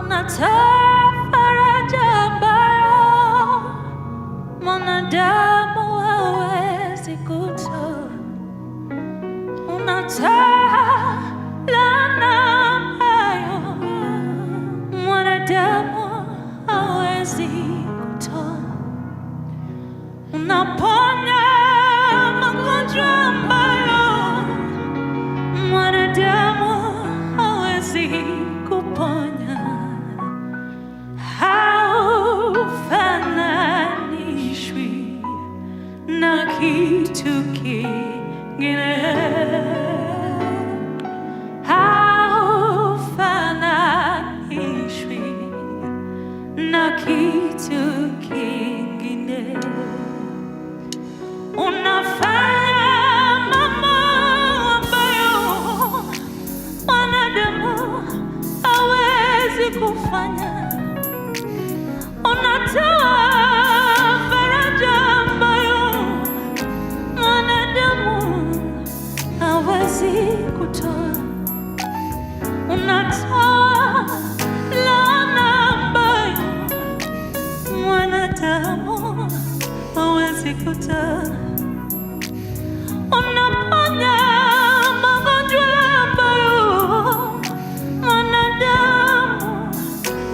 unatoa faraja ambayo mwanadamu hawezi kutoa, unatoa laana ambayo mwanadamu hawezi kutoa, unaponya magonjwa ambayo mwanadamu hawezi kuponya. Haufananishwi na kitu kingine, haufananishwi na kitu kingine. Unafanya mambo ambayo mwanadamu hawezi kufanya. Unatoa faraja ambayo mwanadamu hawezi kutoa. Unatoa laana ambayo mwanadamu hawezi kutoa. Unaponya magonjwa ambayo mwanadamu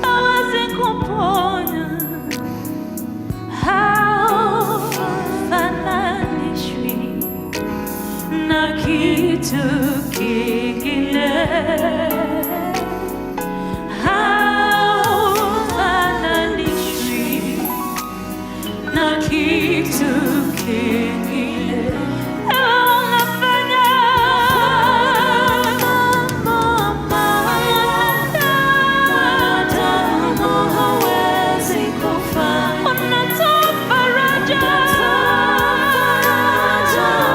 hawezi kuponya. Haufananishwi na kitu kingine, haufananishwi na kitu kingine. Unafanya mambo ambayo mwanadamu hawezi kufanya. Unatoa faraja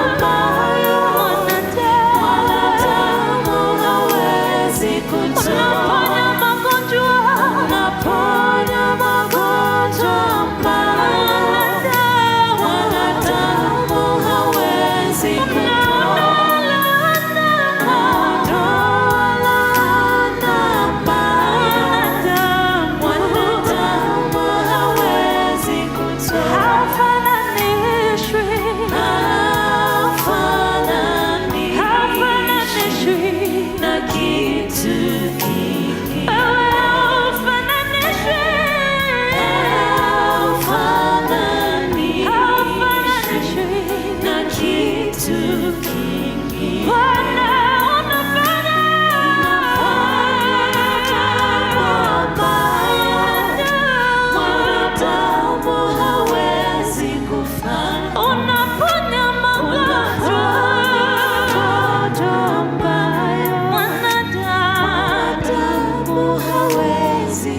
ambayo mwanadamu hawezi kutoa. Unaponya magonjwa mwanadamu hawezi hawezi